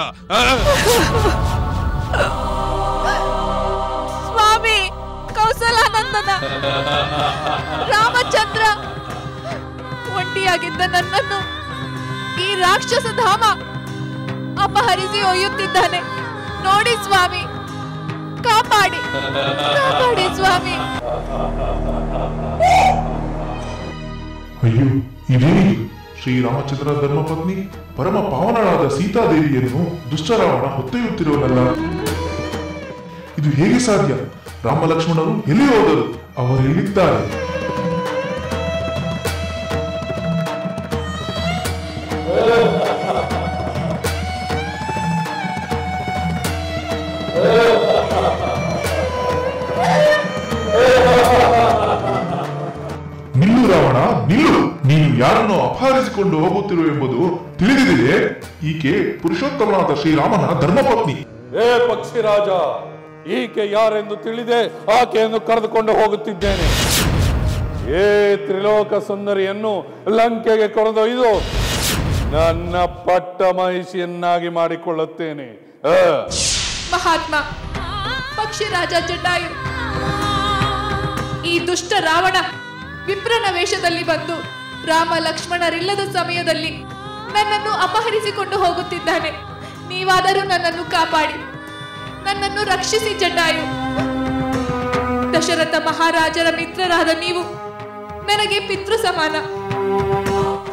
Speaker 2: ಸ್ವಾಮಿ, ಕೌಸಲಾನಂದನ ರಾಮಚಂದ್ರ ಒಂಟಿಯಾಗಿದ್ದ ನನ್ನನ್ನು ಈ ರಾಕ್ಷಸ ಧಾಮ ಅಪಹರಿಸಿ ಒಯ್ಯುತ್ತಿದ್ದಾನೆ. ನೋಡಿ ಸ್ವಾಮಿ, ಕಾಪಾಡಿ, ಕಾಪಾಡಿ ಸ್ವಾಮಿ.
Speaker 5: ಅಯ್ಯೋ, ಇದೇನು? ಶ್ರೀರಾಮಚಂದ್ರ ಧರ್ಮಪತ್ನಿ ಪರಮ ಪಾವನಳಾದ ಸೀತಾದೇವಿಯನ್ನು ದುಷ್ಟರಾವಣ ಹೊತ್ತೊಯ್ಯುತ್ತಿರುವನಲ್ಲ. ಇದು ಹೇಗೆ ಸಾಧ್ಯ? ರಾಮ ಲಕ್ಷ್ಮಣರು ಎಲ್ಲಿ ಹೋದರು? ಅವರೆಲ್ಲಿದ್ದಾರೆ? ನಿಲ್ಲು ರಾವಣ, ನಿಲ್ಲು! ನೀನು ಯಾರನ್ನು ಅಪಹರಿಸಿಕೊಂಡು ಹೋಗುತ್ತಿರುವೆಂಬುದು ತಿಳಿದಿದೆಯೇ? ಈಕೆ ಪುರುಷೋತ್ತಮನಾದ ಶ್ರೀರಾಮನ ಧರ್ಮಪತ್ನಿ.
Speaker 1: ಏ ಪಕ್ಷಿರಾಜ, ಈಕೆ ಯಾರೆಂದು ತಿಳಿದೆ ಆಕೆಯನ್ನು ಕರೆದುಕೊಂಡು ಹೋಗುತ್ತಿದ್ದೇನೆ. ಏ ತ್ರಿಲೋಕ ಸುಂದರಿಯನ್ನು ಲಂಕೆಗೆ ಕರೆದೊಯ್ದು ನನ್ನ ಪಟ್ಟ ಮಹಿಷಿಯನ್ನಾಗಿ ಮಾಡಿಕೊಳ್ಳುತ್ತೇನೆ.
Speaker 2: ಮಹಾತ್ಮ ಪಕ್ಷಿರಾಜ ಜಟಾಯು, ಈ ದುಷ್ಟ ರಾವಣ ವಿಪ್ರನ ವೇಷದಲ್ಲಿ ಬಂದು ರಾಮ ಲಕ್ಷ್ಮಣರಿಲ್ಲದ ಸಮಯದಲ್ಲಿ ನನ್ನನ್ನು ಅಪಹರಿಸಿಕೊಂಡು ಹೋಗುತ್ತಿದ್ದಾನೆ. ನೀವಾದರೂ ನನ್ನನ್ನು ಕಾಪಾಡಿ, ನನ್ನನ್ನು ರಕ್ಷಿಸಿ ಜಟಾಯು. ದಶರಥ ಮಹಾರಾಜರ ಮಿತ್ರರಾದ ನೀವು ನನಗೆ ಪಿತೃ ಸಮಾನ.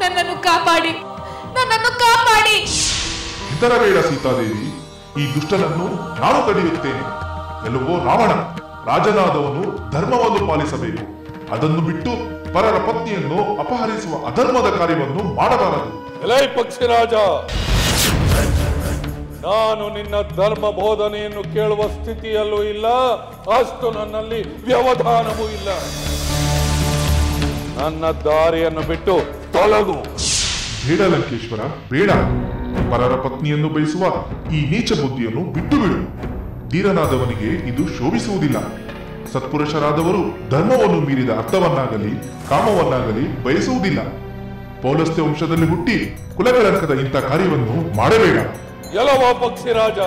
Speaker 2: ನನ್ನನ್ನು ಕಾಪಾಡಿ, ನನ್ನನ್ನು ಕಾಪಾಡಿ.
Speaker 5: ಹೆದರಬೇಡ ಸೀತಾದೇವಿ, ಈ ದುಷ್ಟನನ್ನು ನಾನು ತಡೆಯುತ್ತೇನೆ. ಎಲ್ಲವೋ ರಾವಣ. ರಾಜನಾದವನು ಧರ್ಮವನ್ನು ಪಾಲಿಸಬೇಕು. ಅದನ್ನು ಬಿಟ್ಟು ಪರರ ಪತ್ನಿಯನ್ನು ಅಪಹರಿಸುವ ಅಧರ್ಮದ ಕಾರ್ಯವನ್ನು ಮಾಡಬಾರದು.
Speaker 3: ಎಲೈ ಪಕ್ಷಿರಾಜ, ನಾನು ನಿನ್ನ ಧರ್ಮ ಬೋಧನೆಯನ್ನು ಕೇಳುವ ಸ್ಥಿತಿಯಲ್ಲೂ ಇಲ್ಲ, ಅಷ್ಟು ನನ್ನಲ್ಲಿ ವ್ಯವಧಾನವೂ ಇಲ್ಲ. ನನ್ನ ದಾರಿಯನ್ನು ಬಿಟ್ಟು ತೊಲಗು.
Speaker 5: ಬೇಡ ಲಂಕೇಶ್ವರ, ಬೇಡ. ಪರರ ಪತ್ನಿಯನ್ನು ಬಯಸುವ ಈ ನೀಚ ಬುದ್ಧಿಯನ್ನು ಬಿಟ್ಟು ಬಿಡು. ಧೀರನಾದವನಿಗೆ ಇದು ಶೋಭಿಸುವುದಿಲ್ಲ. ಸತ್ಪುರುಷರಾದವರು ಧರ್ಮವನ್ನು ಮೀರಿದ ಅರ್ಥವನ್ನಾಗಲಿ ಕಾಮವನ್ನಾಗಲಿ ಬಯಸುವುದಿಲ್ಲ. ಪೌಲಸ್ತ್ಯ ವಂಶದಲ್ಲಿ ಹುಟ್ಟಿ ಕುಲಕಳಂಕದ ಇಂಥ ಕಾರ್ಯವನ್ನು ಮಾಡಬೇಡ.
Speaker 3: ಎಲ್ಲವ ಪಕ್ಷಿರಾಜ,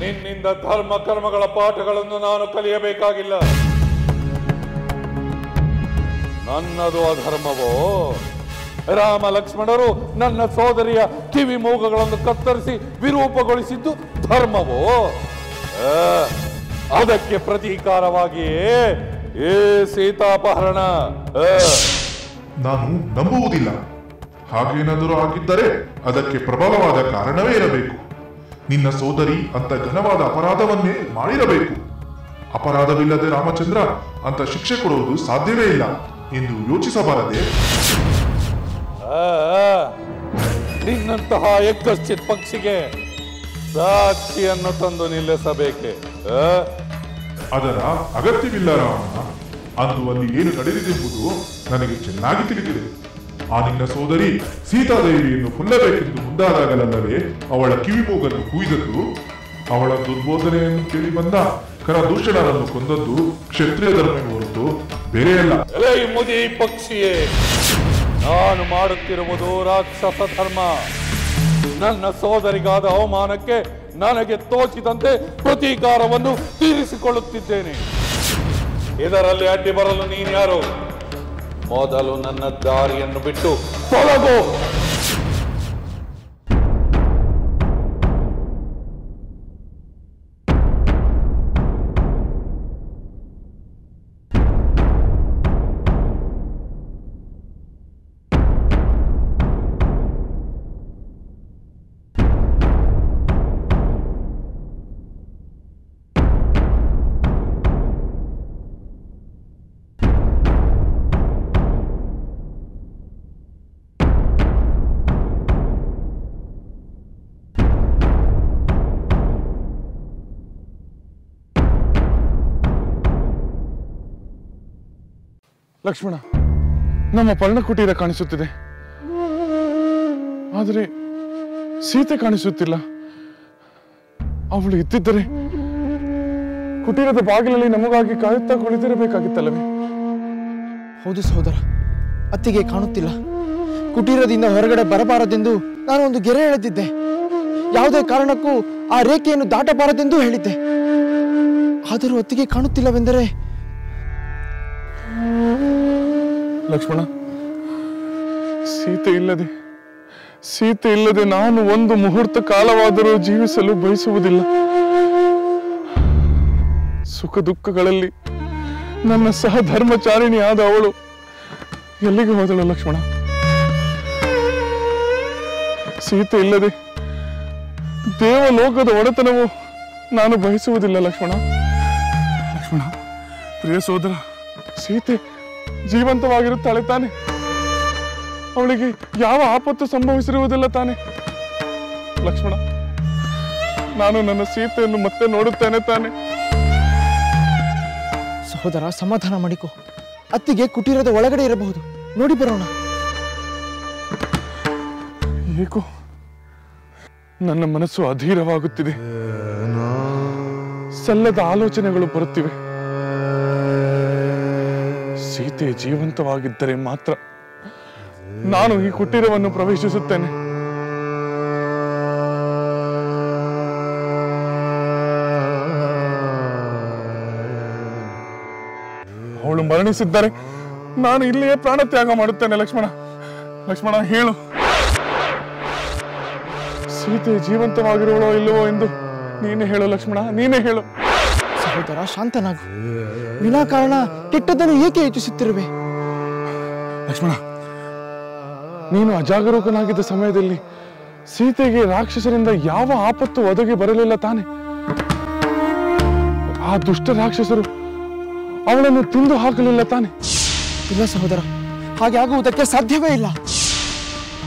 Speaker 3: ನಿನ್ನಿಂದ ಧರ್ಮ ಕರ್ಮಗಳ ಪಾಠಗಳನ್ನು ನಾನು ಕಲಿಯಬೇಕಾಗಿಲ್ಲ. ನನ್ನದು ಅಧರ್ಮವೋ? ರಾಮ ಲಕ್ಷ್ಮಣರು ನನ್ನ ಸೋದರಿಯ ಕಿವಿ ಮೂಗುಗಳನ್ನು ಕತ್ತರಿಸಿ ವಿರೂಪಗೊಳಿಸಿದ್ದು ಧರ್ಮವೋ? ಅದಕ್ಕೆ ಪ್ರತೀಕಾರವಾಗಿಯೇ ಏ ಸೀತಾಪಹರಣ.
Speaker 5: ನಾನು ನಂಬುವುದಿಲ್ಲ. ಹಾಗೇನಾದರೂ ಆಗಿದ್ದರೆ ಅದಕ್ಕೆ ಪ್ರಬಲವಾದ ಕಾರಣವೇ ಇರಬೇಕು. ನಿನ್ನ ಸೋದರಿ ಅಂತ ಘನವಾದ ಅಪರಾಧವನ್ನೇ ಮಾಡಿರಬೇಕು. ಅಪರಾಧವಿಲ್ಲದೆ ರಾಮಚಂದ್ರ ಅಂತ ಶಿಕ್ಷೆ ಕೊಡುವುದು ಸಾಧ್ಯವೇ ಇಲ್ಲ ಎಂದು ಯೋಚಿಸಬಾರದೆ?
Speaker 3: ನಿನ್ನಂತಹ ಎಕ್ಕಶ್ಚಿತ್ ಪಕ್ಷಿಗೆ ಸಾಕ್ಷಿಯನ್ನು ತಂದು ನಿಲ್ಲಿಸಬೇಕೆ?
Speaker 5: ಅದರ ಅಗತ್ಯವಿಲ್ಲ ರಾಮ. ಅಂದು ಅಲ್ಲಿ ಏನು ನಡೆದಿದೆಂಬುದು ನನಗೆ ಚೆನ್ನಾಗಿ ತಿಳಿದಿದೆ. ಆ ನಿನ್ನ ಸೋದರಿ ಸೀತಾದೇವಿಯನ್ನು ಕೊಲ್ಲಬೇಕೆಂದು ಮುಂದಾದಾಗಲಲ್ಲವೇ ಅವಳ ಕಿವಿಮೂಗನ್ನು ಕುಯ್ದದ್ದು. ಅವಳ ದುರ್ಬೋಧನೆಯನ್ನು ಕೇಳಿ ಬಂದ ಕರದೂಷಣರನ್ನು ಕೊಂದದ್ದು ಕ್ಷತ್ರಿಯ ಧರ್ಮ ಹೊರತು ಬೇರೆಯಲ್ಲ.
Speaker 3: ಎಲೈ ಮುದಿ ಪಕ್ಷಿಯೇ, ನಾನು ಮಾಡುತ್ತಿರುವುದು ರಾಕ್ಷಸ ಧರ್ಮ. ನನ್ನ ಸೋದರಿಗಾದ ಅವಮಾನಕ್ಕೆ ನನಗೆ ತೋಚಿದಂತೆ ಪ್ರತೀಕಾರವನ್ನು ತೀರಿಸಿಕೊಳ್ಳುತ್ತಿದ್ದೇನೆ. ಇದರಲ್ಲಿ ಅಡ್ಡಿ ಬರಲು ನೀನ್ಯಾರು? ಮೊದಲು ನನ್ನ ದಾರಿಯನ್ನು ಬಿಟ್ಟು ತೊಲಗು.
Speaker 6: ಲಕ್ಷ್ಮಣ, ನಮ್ಮ ಪರ್ಣಕುಟೀರ ಕಾಣಿಸುತ್ತಿದೆ, ಆದರೆ ಸೀತೆ ಕಾಣಿಸುತ್ತಿಲ್ಲ. ಅವಳು ಇದ್ದಿದ್ದರೆ ಕುಟೀರದ ಬಾಗಿಲಲ್ಲಿ ನಮಗಾಗಿ ಕಾಯುತ್ತಾ ಕುಳಿತಿರಬೇಕಾಗಿತ್ತಲ್ಲವೇ?
Speaker 7: ಹೌದು ಸಹೋದರ, ಅತ್ತಿಗೆ ಕಾಣುತ್ತಿಲ್ಲ. ಕುಟೀರದಿಂದ ಹೊರಗಡೆ ಬರಬಾರದೆಂದು ನಾನು ಒಂದು ಗೆರೆ ಎಳೆದಿದ್ದೆ. ಯಾವುದೇ ಕಾರಣಕ್ಕೂ ಆ ರೇಖೆಯನ್ನು ದಾಟಬಾರದೆಂದು ಹೇಳಿದ್ದೆ. ಆದರೂ ಅತ್ತಿಗೆ ಕಾಣುತ್ತಿಲ್ಲವೆಂದರೆ
Speaker 6: ಲಕ್ಷ್ಮಣ, ಸೀತೆ ಇಲ್ಲದೆ ನಾನು ಒಂದು ಮುಹೂರ್ತ ಕಾಲವಾದರೂ ಜೀವಿಸಲು ಬಯಸುವುದಿಲ್ಲ. ಸುಖ ದುಃಖಗಳಲ್ಲಿ ನನ್ನ ಸಹಧರ್ಮಚಾರಿಣಿಯಾದ ಅವಳು ಎಲ್ಲಿಗೆ ಹೋದಳು ಲಕ್ಷ್ಮಣ? ಸೀತೆ ಇಲ್ಲದೆ ದೇವಲೋಕದ ಒಡೆತನವು ನಾನು ಬಯಸುವುದಿಲ್ಲ ಲಕ್ಷ್ಮಣ. ಪ್ರಿಯ ಸೋದರ, ಸೀತೆ ಜೀವಂತವಾಗಿರುತ್ತಾಳೆ ತಾನೆ? ಅವಳಿಗೆ ಯಾವ ಆಪತ್ತು ಸಂಭವಿಸಿರುವುದಿಲ್ಲ ತಾನೆ? ಲಕ್ಷ್ಮಣ, ನಾನು ನನ್ನ ಸೀತೆಯನ್ನು ಮತ್ತೆ ನೋಡುತ್ತೇನೆ ತಾನೆ?
Speaker 7: ಸಹೋದರ, ಸಮಾಧಾನ ಮಾಡಿಕೊ. ಅತ್ತಿಗೆ ಕುಟೀರದ ಒಳಗಡೆ ಇರಬಹುದು, ನೋಡಿ ಬರೋಣ.
Speaker 6: ಏಕೋ ನನ್ನ ಮನಸ್ಸು ಅಧೀರವಾಗುತ್ತಿದೆ. ಸಲ್ಲದ ಆಲೋಚನೆಗಳು ಬರುತ್ತಿವೆ. ಸೀತೆ ಜೀವಂತವಾಗಿದ್ದರೆ ಮಾತ್ರ ನಾನು ಈ ಕುಟೀರವನ್ನು ಪ್ರವೇಶಿಸುತ್ತೇನೆ. ಅವಳು ಮರಣಿಸಿದ್ದರೆ ನಾನು ಇಲ್ಲಿಯೇ ಪ್ರಾಣ ತ್ಯಾಗ ಮಾಡುತ್ತೇನೆ. ಲಕ್ಷ್ಮಣ ಹೇಳು, ಸೀತೆ ಜೀವಂತವಾಗಿರುವಳೋ ಇಲ್ಲವೋ ಎಂದು ನೀನೇ ಹೇಳು ಲಕ್ಷ್ಮಣ, ನೀನೇ ಹೇಳು.
Speaker 7: ಸಹೋದರ, ಶಾಂತನಾಗು. ವಿನಾಕಾರಣ ಕೆಟ್ಟದ್ದನ್ನು ಏಕೆ ಯೋಚಿಸುತ್ತಿರುವೆ?
Speaker 6: ಲಕ್ಷ್ಮಣ, ನೀನು ಅಜಾಗರೂಕನಾಗಿದ್ದ ಸಮಯದಲ್ಲಿ ಸೀತೆಗೆ ರಾಕ್ಷಸರಿಂದ ಯಾವ ಆಪತ್ತು ಒದಗಿ ಬರಲಿಲ್ಲ ತಾನೆ? ಆ ದುಷ್ಟ ರಾಕ್ಷಸರು ಅವಳನ್ನು ತಿಂದು ಹಾಕಲಿಲ್ಲ ತಾನೆ?
Speaker 7: ಇಲ್ಲ ಸಹೋದರ, ಹಾಗೆ ಆಗುವುದಕ್ಕೆ ಸಾಧ್ಯವೇ ಇಲ್ಲ.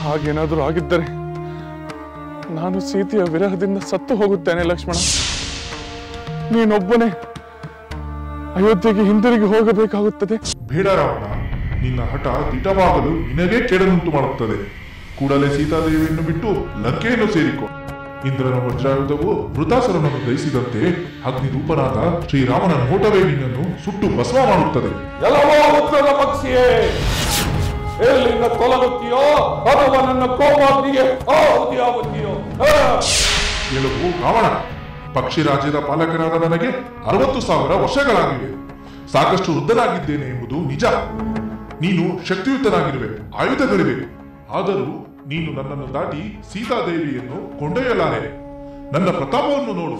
Speaker 6: ಹಾಗೇನಾದರೂ ಆಗಿದ್ದರೆ ನಾನು ಸೀತೆಯ ವಿರಹದಿಂದ ಸತ್ತು ಹೋಗುತ್ತೇನೆ ಲಕ್ಷ್ಮಣ. ನೀನೊಬ್ಬನೇ ಅಯೋಧ್ಯೆಗೆ ಹಿಂದಿರುಗಿ ಹೋಗಬೇಕಾಗುತ್ತದೆ.
Speaker 5: ಬೇಡ ರಾವಣ, ನಿನ್ನ ಹಠ ದಿಟವಾಗಲು ನಿನಗೇ ಕೆಡನುಂಟು ಮಾಡುತ್ತದೆ. ಕೂಡಲೇ ಸೀತಾದೇವಿಯನ್ನು ಬಿಟ್ಟು ಲಂಕೆಯನ್ನು ಸೇರಿಕೊ. ಇಂದ್ರನ ವಜ್ರಾಯುಧವು ವೃತಾಸುರನನ್ನು ದಹಿಸಿದಂತೆ ಅಗ್ನಿರೂಪನಾದ ಶ್ರೀರಾಮನ ನೋಟವೇ ನಿನ್ನನ್ನು ಸುಟ್ಟು ಭಸ್ಮ ಮಾಡುತ್ತದೆ.
Speaker 3: ಎಲ್ಲವೋ ಉತ್ತರ ಪಕ್ಷಿಯೇ, ಎಲ್ಲಿಂದ ತೊಲಗುತ್ತೀಯೋ ಅಥವಾ ನನ್ನ ಕೋಮಾಗ್ನಿಗೆ ಆಹುತಿಯಾಗುತ್ತೀಯೋ?
Speaker 5: ಕೆಲವು ರಾವಣ, ಪಕ್ಷಿ ರಾಜ್ಯದ ಪಾಲಕರಾದ ನನಗೆ 60,000 ವರ್ಷಗಳಾಗಿವೆ. ಸಾಕಷ್ಟು ವೃದ್ಧನಾಗಿದ್ದೇನೆ ಎಂಬುದು ನಿಜ. ನೀನು ಶಕ್ತಿಯುತನಾಗಿರುವೆ, ಆಯುಧಗಳಿವೆ. ಆದರೂ ನೀನು ನನ್ನನ್ನು ದಾಟಿ ಸೀತಾದೇವಿಯನ್ನು ಕೊಂಡೊಯ್ಯಲಾರೆ. ನನ್ನ ಪ್ರತಾಪವನ್ನು ನೋಡು.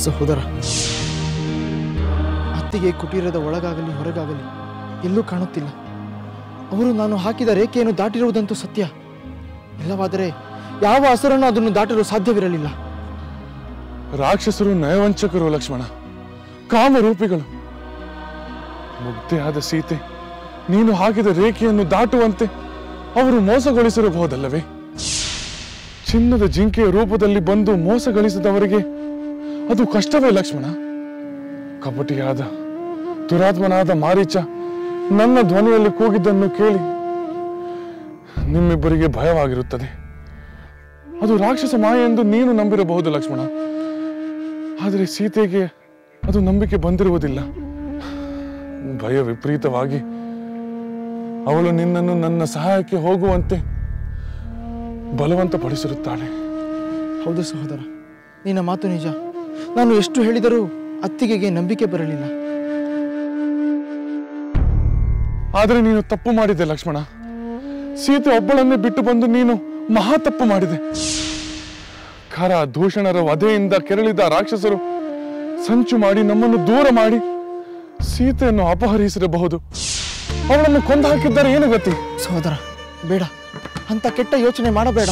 Speaker 7: ಸಹೋದರ, ಅತ್ತಿಗೆ ಕುಟೀರದ ಒಳಗಾಗಲಿ ಹೊರಗಾಗಲಿ ಎಲ್ಲೂ ಕಾಣುತ್ತಿಲ್ಲ. ಅವರು ನಾನು ಹಾಕಿದ ರೇಖೆಯನ್ನು ದಾಟಿರುವುದಂತೂ ಸತ್ಯ. ಇಲ್ಲವಾದರೆ ಯಾವ ಅಸುರನ್ನು ಅದನ್ನು ದಾಟಲು ಸಾಧ್ಯವಿರಲಿಲ್ಲ.
Speaker 6: ರಾಕ್ಷಸರು ನಯವಂಚಕರು ಲಕ್ಷ್ಮಣ, ಕಾಮರೂಪಿಗಳು. ಮುಗ್ಧೆಯಾದ ಸೀತೆ ನೀನು ಹಾಕಿದ ರೇಖೆಯನ್ನು ದಾಟುವಂತೆ ಅವರು ಮೋಸಗೊಳಿಸಿರಬಹುದಲ್ಲವೇ? ಚಿನ್ನದ ಜಿಂಕೆಯ ರೂಪದಲ್ಲಿ ಬಂದು ಮೋಸಗೊಳಿಸಿದವರಿಗೆ ಅದು ಕಷ್ಟವೇ ಲಕ್ಷ್ಮಣ. ಕಪಟಿಯಾದ ದುರಾತ್ಮನಾದ ಮಾರೀಚ ನನ್ನ ಧ್ವನಿಯಲ್ಲಿ ಕೂಗಿದ್ದನ್ನು ಕೇಳಿ ನಿಮ್ಮಿಬ್ಬರಿಗೆ ಭಯವಾಗಿರುತ್ತದೆ. ಅದು ರಾಕ್ಷಸ ಮಾಯೆ ಎಂದು ನೀನು ನಂಬಿರಬಹುದು ಲಕ್ಷ್ಮಣ. ಆದರೆ ಸೀತೆಗೆ ಅದು ನಂಬಿಕೆ ಬಂದಿರುವುದಿಲ್ಲ. ಭಯ ವಿಪರೀತವಾಗಿ ಅವಳು ನಿನ್ನನ್ನು ನನ್ನ ಸಹಾಯಕ್ಕೆ ಹೋಗುವಂತೆ ಬಲವಂತಪಡಿಸಿರುತ್ತಾಳೆ.
Speaker 7: ಹೌದು ಸಹೋದರ, ನಿನ್ನ ಮಾತು ನಿಜ. ನಾನು ಎಷ್ಟು ಹೇಳಿದರೂ ಅತ್ತಿಗೆಗೆ ನಂಬಿಕೆ ಬರಲಿಲ್ಲ.
Speaker 6: ಆದರೆ ನೀನು ತಪ್ಪು ಮಾಡಿದೆ ಲಕ್ಷ್ಮಣ. ಸೀತೆ ಒಬ್ಬಳನ್ನೇ ಬಿಟ್ಟು ಬಂದು ನೀನು ಮಹಾ ತಪ್ಪು ಮಾಡಿದೆ. ಖರ ದೂಷಣರ ವಧೆಯಿಂದ ಕೆರಳಿದ ರಾಕ್ಷಸರು ಸಂಚು ಮಾಡಿ ನಮ್ಮನ್ನು ದೂರ ಮಾಡಿ ಸೀತೆಯನ್ನು ಅಪಹರಿಸಿರಬಹುದು. ಅವಳನ್ನು ಕೊಂದು ಹಾಕಿದ್ದರೆ ಏನು ಗತಿ?
Speaker 7: ಸಹೋದರ, ಬೇಡ, ಅಂತ ಕೆಟ್ಟ ಯೋಚನೆ ಮಾಡಬೇಡ.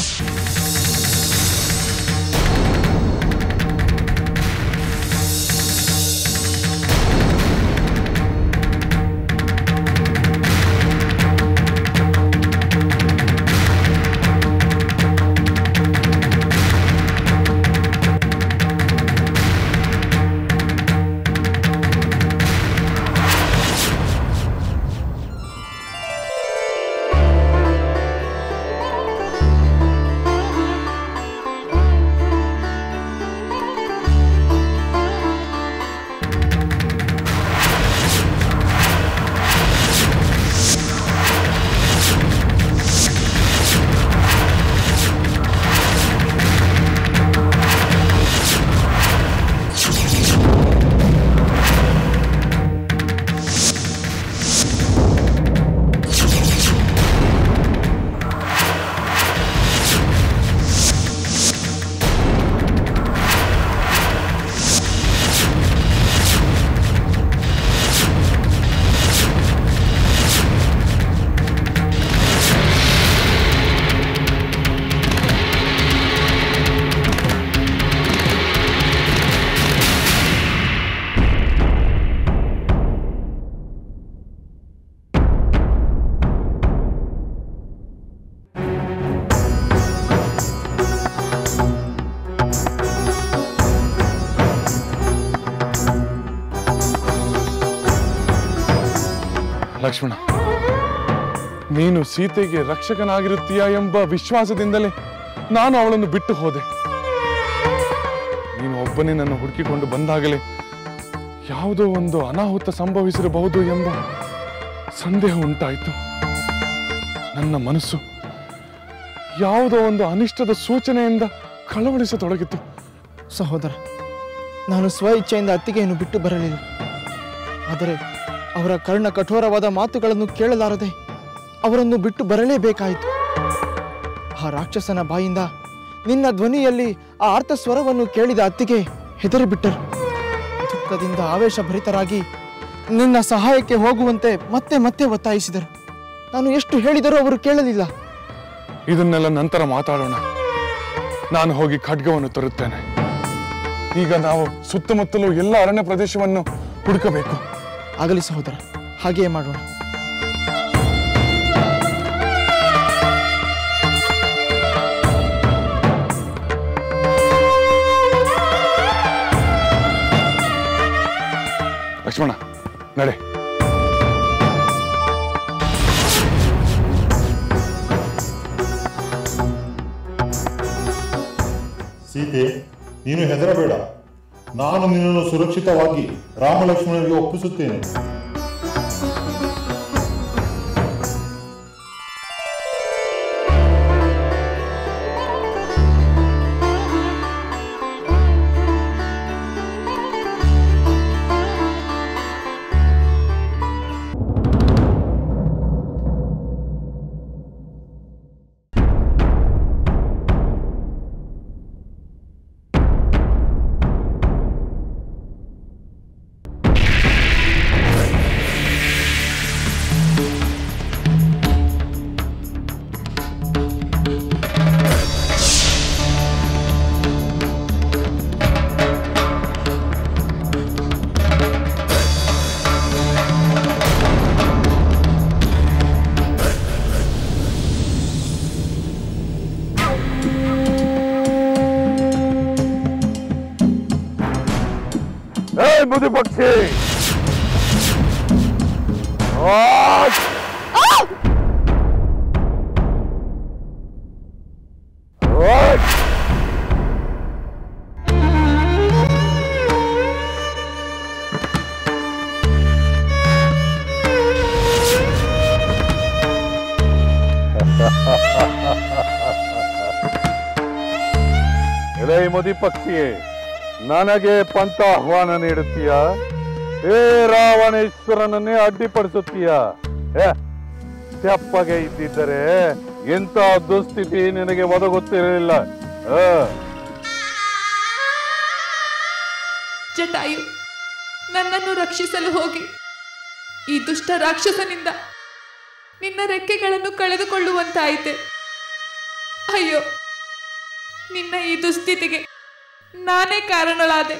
Speaker 6: ಲಕ್ಷ್ಮಣ, ನೀನು ಸೀತೆಗೆ ರಕ್ಷಕನಾಗಿರುತ್ತೀಯ ಎಂಬ ವಿಶ್ವಾಸದಿಂದಲೇ ನಾನು ಅವಳನ್ನು ಬಿಟ್ಟು ಹೋದೆ. ನೀನು ಒಬ್ಬನೇ ನನ್ನ ಹುಡುಕಿಕೊಂಡು ಬಂದಾಗಲೇ ಯಾವುದೋ ಒಂದು ಅನಾಹುತ ಸಂಭವಿಸಿರಬಹುದು ಎಂಬ ಸಂದೇಹ ಉಂಟಾಯಿತು. ನನ್ನ ಮನಸ್ಸು ಯಾವುದೋ ಒಂದು ಅನಿಷ್ಟದ ಸೂಚನೆಯಿಂದ ಕಳವಳಿಸತೊಡಗಿತು.
Speaker 7: ಸಹೋದರ, ನಾನು ಸ್ವ ಇಚ್ಛೆಯಿಂದ ಅತ್ತಿಗೆಯನ್ನು ಬಿಟ್ಟು ಬರಲಿಲ್ಲ. ಆದರೆ ಅವರ ಕರ್ಣ ಕಠೋರವಾದ ಮಾತುಗಳನ್ನು ಕೇಳಲಾರದೆ ಅವರನ್ನು ಬಿಟ್ಟು ಬರಲೇಬೇಕಾಯಿತು. ಆ ರಾಕ್ಷಸನ ಬಾಯಿಂದ ನಿನ್ನ ಧ್ವನಿಯಲ್ಲಿ ಆ ಅರ್ಥ ಸ್ವರವನ್ನು ಕೇಳಿದ ಅತ್ತಿಗೆ ಹೆದರಿಬಿಟ್ಟರು. ದುಃಖದಿಂದ ಆವೇಶಭರಿತರಾಗಿ ನಿನ್ನ ಸಹಾಯಕ್ಕೆ ಹೋಗುವಂತೆ ಮತ್ತೆ ಮತ್ತೆ ಒತ್ತಾಯಿಸಿದರು. ನಾನು ಎಷ್ಟು ಹೇಳಿದರೂ ಅವರು ಕೇಳಲಿಲ್ಲ.
Speaker 6: ಇದನ್ನೆಲ್ಲ ನಂತರ ಮಾತಾಡೋಣ. ನಾನು ಹೋಗಿ ಖಡ್ಗವನ್ನು ತರುತ್ತೇನೆ. ಈಗ ನಾವು ಸುತ್ತಮುತ್ತಲೂ ಎಲ್ಲ ಅರಣ್ಯ ಪ್ರದೇಶವನ್ನು ಹುಡುಕಬೇಕು.
Speaker 7: ಆಗಲಿ ಸಹೋದರ, ಹಾಗೆಯೇ ಮಾಡೋಣ.
Speaker 6: ಲಕ್ಷ್ಮಣ, ನಡೆ.
Speaker 8: ಸೀತೆ, ನೀನು ಹೆದರಬೇಡ. ನಾನು ನಿನ್ನನ್ನು ಸುರಕ್ಷಿತವಾಗಿ ರಾಮಲಕ್ಷ್ಮಣರಿಗೆ ಒಪ್ಪಿಸುತ್ತೇನೆ.
Speaker 6: ಮುದಿ ಪಕ್ಷಿ, ಎಲೈ ಮುದಿ ಪಕ್ಷಿಯೇ, ನನಗೆ ಪಂಥ ಆಹ್ವಾನ ನೀಡುತ್ತೀಯ? ಏ ರಾವಣೇಶ್ವರನನ್ನೇ ಅಡ್ಡಿಪಡಿಸುತ್ತೀಯ? ತೆಪ್ಪಗೆ ಇದ್ದಿದ್ದರೆ ಎಂಥ ದುಸ್ಥಿತಿ ನಿನಗೆ ಒದಗುತ್ತಿರಲಿಲ್ಲ.
Speaker 2: ಜಟಾಯು, ನನ್ನನ್ನು ರಕ್ಷಿಸಲು ಹೋಗಿ ಈ ದುಷ್ಟ ರಾಕ್ಷಸನಿಂದ ನಿನ್ನ ರೆಕ್ಕೆಗಳನ್ನು ಕಳೆದುಕೊಳ್ಳುವಂತಾಯಿತೆ. ಅಯ್ಯೋ, ನಿನ್ನ ಈ ದುಸ್ಥಿತಿಗೆ ನಾನೇ ಕಾರಣಳಾದೆ.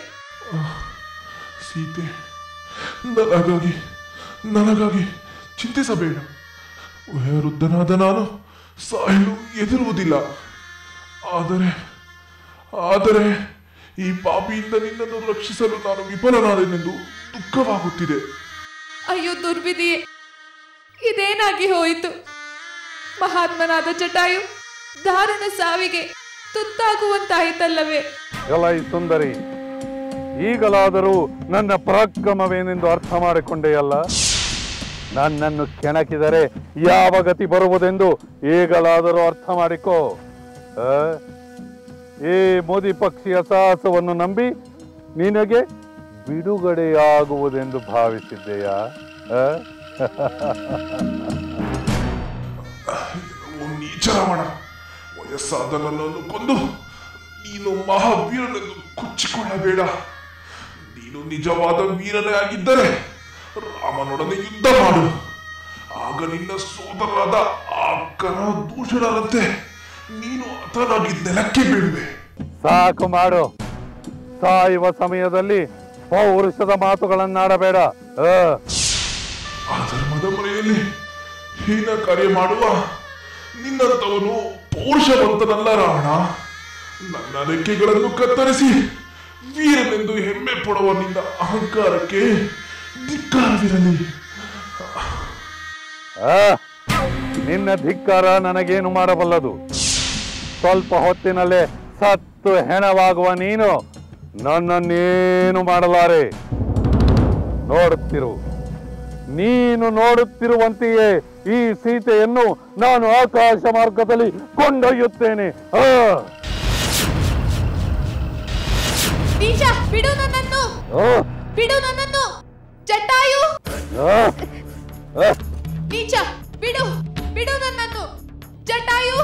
Speaker 5: ಸೀತೆ, ನನಗಾಗಿ ಚಿಂತಿಸಬೇಡ. ವೃದ್ಧನಾದ ನಾನು ಸಾಯಲು ಎದುರುವುದಿಲ್ಲ. ಆದರೆ ಈ ಪಾಪಿಯಿಂದ ನಿನ್ನನ್ನು ರಕ್ಷಿಸಲು ನಾನು ವಿಫಲನಾದೆನೆಂದು ದುಃಖವಾಗುತ್ತಿದೆ.
Speaker 2: ಅಯ್ಯೋ ದುರ್ವಿಧಿಯೇ, ಇದೇನಾಗಿ ಹೋಯಿತು? ಮಹಾತ್ಮನಾದ ಜಟಾಯು ದಾರುಣ ಸಾವಿಗೆ ತುತ್ತಾಗುವಂತಾಯಿತಲ್ಲವೇ?
Speaker 1: ಎಲೈ ಸುಂದರಿ, ಈಗಲಾದರೂ ನನ್ನ ಪರಾಕ್ರಮವೇನೆಂದು ಅರ್ಥ ಮಾಡಿಕೊಂಡೆಯಲ್ಲ. ನನ್ನನ್ನು ಕೆಣಕಿದರೆ ಯಾವ ಗತಿ ಬರುವುದೆಂದು ಈಗಲಾದರೂ ಅರ್ಥ ಮಾಡಿಕೋ. ಈ ಮೋದಿ ಪಕ್ಷಿಯ ಸಾಹಸವನ್ನು ನಂಬಿ ನಿನಗೆ ಬಿಡುಗಡೆಯಾಗುವುದೆಂದು ಭಾವಿಸಿದ್ದೆಯಾ?
Speaker 5: ನೀಚರಾವಣ, ವಯಸ್ಸಾದ ನನ್ನನ್ನು ಕೊಂದು ನೀನು ಮಹಾವೀರನೆಂದು ಕೊಚ್ಚಿಕೊಳ್ಳಬೇಡ. ನೀನು ನಿಜವಾದ ವೀರನೇ ಆಗಿದ್ದರೆ ರಾಮನೊಡನೆ ಯುದ್ಧ ಮಾಡು. ಆಗ ನಿನ್ನ ಸೋದರರಾದ ಆಕರ ದೂಷಣರಂತೆ ನೀನು ಹತನಾಗಿ ನೆಲಕ್ಕೆ ಬೀಳುವೆ.
Speaker 1: ಸಾಕು ಮಾಡು. ಸಾಯುವ ಸಮಯದಲ್ಲಿ ಪೌರುಷದ ಮಾತುಗಳನ್ನಾಡಬೇಡ.
Speaker 5: ಅಧರ್ಮದ ಮನೆಯಲ್ಲಿ ಹೀನ ಕಾರ್ಯ ಮಾಡುವ ನಿನ್ನಂತವನು ಪೌರುಷವಂತನಲ್ಲ ರಾವಣ. ನನ್ನ ರೆಕ್ಕೆಗಳನ್ನು ಕತ್ತರಿಸಿ ವೀರನೆಂದು ಹೆಮ್ಮೆ ಪಡುವ ನಿನ್ನ ಅಹಂಕಾರಕ್ಕೆ ಧಿಕ್ಕಾರವಿರಲಿ.
Speaker 3: ನಿನ್ನ ಧಿಕ್ಕಾರ ನನಗೇನು ಮಾಡಬಲ್ಲದು? ಸ್ವಲ್ಪ ಹೊತ್ತಿನಲ್ಲೇ ಸತ್ತು ಹೆಣವಾಗುವ ನೀನು ನನ್ನನ್ನೇನು ಮಾಡಲಾರೆ. ನೋಡುತ್ತಿರು, ನೀನು ನೋಡುತ್ತಿರುವಂತೆಯೇ ಈ ಸೀತೆಯನ್ನು ನಾನು ಆಕಾಶ ಮಾರ್ಗದಲ್ಲಿ ಕೊಂಡೊಯ್ಯುತ್ತೇನೆ.
Speaker 2: ನೀಚ, ಬಿಡು ನನ್ನನ್ನು, ಬಿಡು ನನ್ನನ್ನು, ಜಟಾಯು. ನೀಚ, ಬಿಡು, ಬಿಡು ನನ್ನನ್ನು, ಜಟಾಯು.